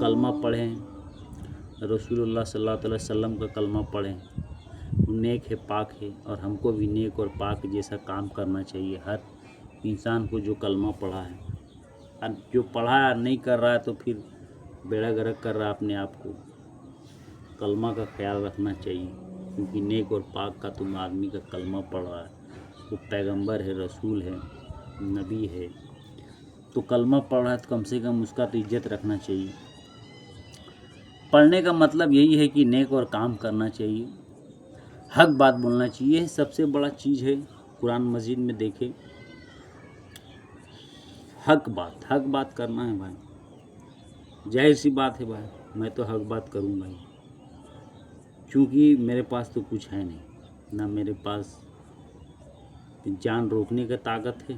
کلمہ پڑھیں، رسول اللہ صلی اللہ علیہ وسلم کا کلمہ پڑھیں، وہ نیک ہے، پاک ہے، اور ہم کو بھی نیک اور پاک جیسا کام کرنا چاہیے ہر انسان کو جو کلمہ پڑھا ہے۔ اور جو پڑھا ہے نہیں کر رہا ہے تو پھر بیڑا گرک کر رہا ہے اپنے آپ کو۔ کلمہ کا خیال رکھنا چاہیے، کیونکہ نیک اور پاک کا تم آدمی کا کلمہ پڑھ رہا ہے، وہ پیغمبر ہے، رسول ہے، نبی ہے، تو کلمہ پڑھ رہا ہے تو کم سے کم اس کا تو عزت رکھنا چاہیے۔ پڑھنے کا مطلب یہی ہے کہ نیک اور کام کرنا چاہیے، حق بات بولنا چاہیے، یہ سب سے بڑا چیز ہے۔ قرآن مجید میں دیکھیں، حق بات کرنا ہے بھائی، ظاہر سی بات ہے بھائی، میں تو حق بات کروں گا ہی، کیونکہ میرے پاس تو کچھ ہے نہیں، نہ میرے پاس جان روکنے کا طاقت ہے،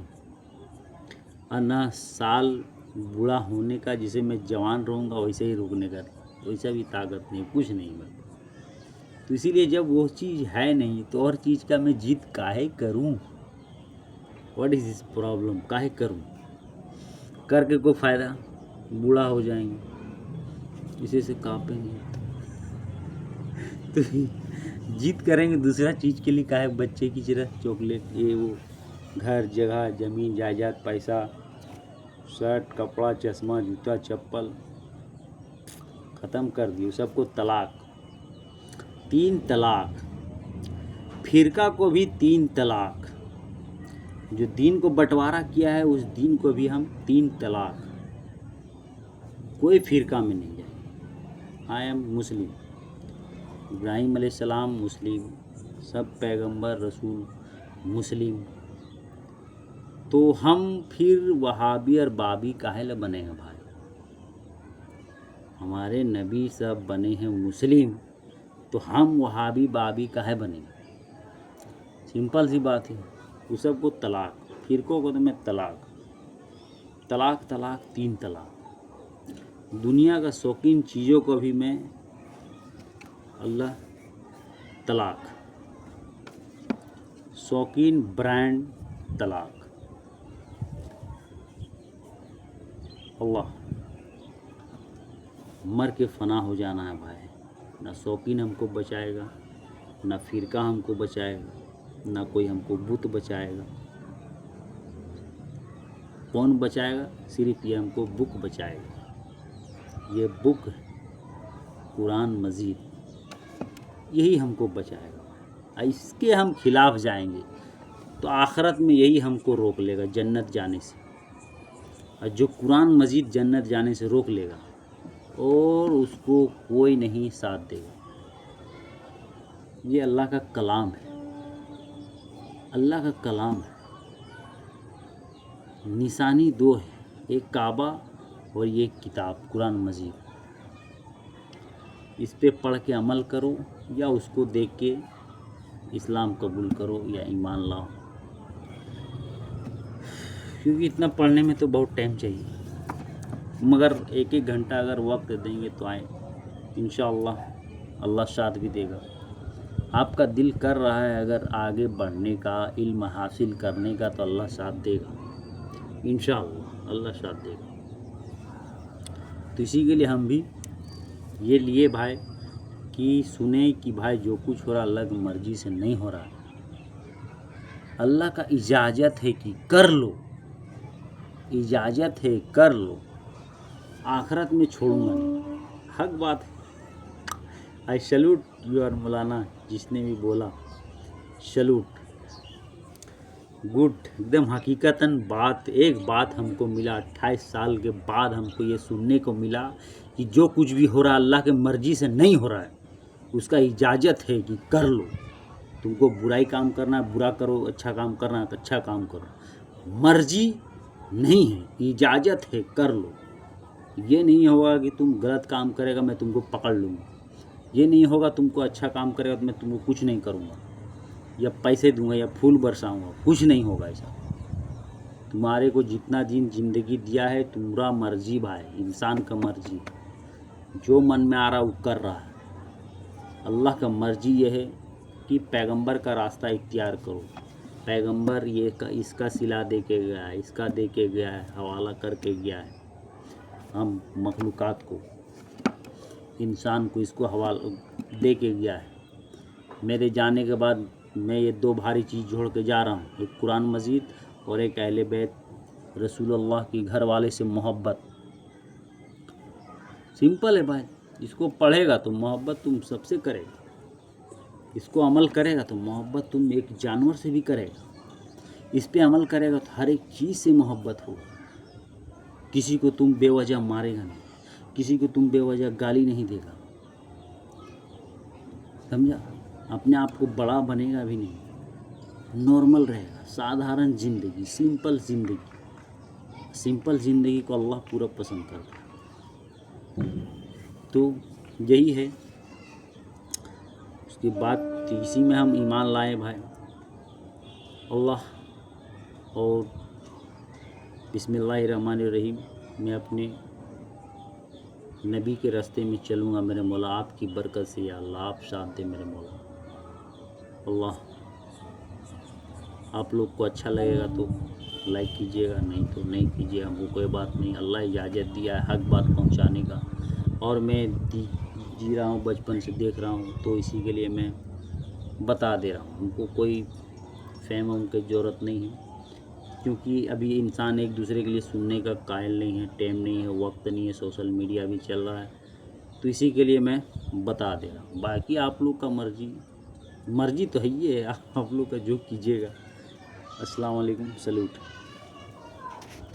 اور نہ سال بوڑھا ہونے کا، جسے میں جوان رہوں گا ویسے ہی روکنے کا، ویسا بھی طاقت نہیں، کچھ نہیں بھائی۔ تو اسی لیے جب وہ چیز ہے نہیں تو اور چیز کا میں ضد کاہے کروں؟ What is this problem? کاہے کروں؟ کر کے کوئی فائدہ؟ بوڑھا ہو جائیں گے، اسے سے کانپیں گے، تو ضد کریں گے دوسرا چیز کے لیے کاہے؟ بچے کی طرح چاکلیٹ، یہ وہ، گھر جگہ زمین جائیداد، پیسہ، شرٹ کپڑا چشمہ جوتا چپل، ختم کر دیو سب کو۔ طلاق، 3 طلاق، فرقہ کو بھی 3 طلاق، جو دین کو بٹوارا کیا ہے اس دین کو بھی ہم 3 طلاق، کوئی فرقہ میں نہیں جائے۔ آئی ایم مسلم، ابراہیم علیہ السلام مسلم، سب پیغمبر رسول مسلم، تو ہم پھر وہابی اور بابی کاہے لے بنے ہیں بھائی؟ ہمارے نبی سب بنے ہیں مسلم، تو ہم وہابی بابی کاہے بنے ہیں؟ سمپل سی بات ہے۔ وہ سب کو طلاق، فرقوں کو تو میں طلاق، 3 طلاق، دنیا کا شوقین چیزوں کو بھی میں اللہ طلاق، شوقین برانڈ طلاق، اللہ مر کے فنا ہو جانا ہے بھائی۔ نہ شوقین ہم کو بچائے گا، نہ فرقہ ہم کو بچائے گا، نہ کوئی ہم کو بت بچائے گا۔ کون بچائے گا؟ صرف یہ ہم کو بک بچائے گا، یہ بک قرآن مجید، یہی ہم کو بچائے گا۔ اس کے ہم خلاف جائیں گے تو آخرت میں یہی ہم کو روک لے گا جنت جانے سے، اور جو قرآن مجید جنت جانے سے روک لے گا اور اس کو کوئی نہیں ساتھ دے گا۔ یہ اللہ کا کلام ہے، اللہ کا کلام ہے۔ نشانی 2 ہے، ایک کعبہ اور یہ کتاب قرآن مجید۔ اس پہ پڑھ کے عمل کرو، یا اس کو دیکھ کے اسلام قبول کرو یا ایمان لاؤ، کیونکہ اتنا پڑھنے میں تو بہت ٹائم چاہیے، مگر 1 گھنٹہ اگر وقت دیں گے تو آئیں انشاءاللہ، اللہ ساتھ بھی دے گا۔ آپ کا دل کر رہا ہے اگر آگے بڑھنے کا، علم حاصل کرنے کا، تو اللہ ساتھ دے گا انشاءاللہ، اللہ ساتھ دے گا۔ تو اسی کے لیے ہم بھی یہ لیے بھائی کہ سنیں کہ بھائی جو کچھ ہو رہا اللہ کی مرضی سے نہیں ہو رہا، اللہ کا اجازت ہے کہ کر لو، اجازت ہے کر لو، آخرت میں چھوڑوں گا نہیں، حق بات ہے۔ آئی سیلوٹ یور مولانا، جس نے بھی بولا سیلوٹ، گڈ، ایک دم حقیقتاً بات، ایک بات ہم کو ملا 28 سال کے بعد ہم کو یہ سننے کو ملا کہ جو کچھ بھی ہو رہا اللہ کے مرضی سے نہیں ہو رہا ہے، اس کا اجازت ہے کہ کر لو۔ تم کو برائی کام کرنا ہے برا کرو، اچھا کام کرنا ہے تو اچھا کام کرو، مرضی نہیں ہے، اجازت ہے کر لو۔ یہ نہیں ہوگا کہ تم غلط کام کرے گا میں تم کو پکڑ لوں گا، یہ نہیں ہوگا تم کو اچھا کام کرے گا تو میں تم کو کچھ نہیں کروں گا، یا پیسے دوں گا یا پھول برساؤں گا، کچھ نہیں ہوگا ایسا۔ تمہارے کو جتنا دن زندگی دیا ہے تمہارا مرضی بھائی، انسان کا مرضی، جو من میں آ رہا وہ کر رہا ہے۔ اللہ کا مرضی یہ ہے کہ پیغمبر کا راستہ اختیار کرو، پیغمبر یہ اس کا صلہ دے کے گیا ہے، اس کا دے کے گیا ہے، حوالہ کر کے گیا ہے، ہم مخلوقات کو، انسان کو اس کو حوالہ دے کے گیا ہے۔ میرے جانے کے بعد میں یہ 2 بھاری چیز جوڑ کے جا رہا ہوں، ایک قرآن مجید اور ایک اہل بیت رسول اللہ کی گھر والے سے محبت۔ سمپل ہے بھائی، اس کو پڑھے گا تو محبت تم سب سے کرے گا، اس کو عمل کرے گا تو محبت تم ایک جانور سے بھی کرے گا، اس پہ عمل کرے گا تو ہر ایک چیز سے محبت ہوگا۔ کسی کو تم بے وجہ مارے گا نہیں، کسی کو تم بے وجہ گالی نہیں دے گا، سمجھا؟ اپنے آپ کو بڑا بنے گا بھی نہیں، نارمل رہے گا، سادھارن زندگی، سمپل زندگی۔ سمپل زندگی کو اللہ پورا پسند کرتا ہے۔ تو یہی ہے، اس کے بعد اسی میں ہم ایمان لائے بھائی اللہ، اور بسم اللہ الرحمن الرحیم، میں اپنے نبی کے راستے میں چلوں گا میرے مولا، آپ کی برکت سے یا اللہ، آپ ساتھ دے میرے مولا اللہ۔ آپ لوگ کو اچھا لگے گا تو لائک کیجیے گا، نہیں تو نہیں کیجیے گا، وہ کوئی بات نہیں، اللہ اجازت دیا ہے حق بات پہنچانے کا، اور میں جی رہا ہوں، بچپن سے دیکھ رہا ہوں، تو اسی کے لیے میں بتا دے رہا ہوں۔ ہم کو کوئی فہم وہم کی ضرورت نہیں ہے، کیونکہ ابھی انسان ایک دوسرے کے لیے سننے کا قائل نہیں ہے، ٹائم نہیں ہے، وقت نہیں ہے، سوشل میڈیا بھی چل رہا ہے، تو اسی کے لیے میں بتا دے رہا ہوں۔ باقی آپ لوگ کا مرضی تو ہے ہی ہے، آپ لوگ کا جو کیجیے گا۔ السلام علیکم، سلوٹ۔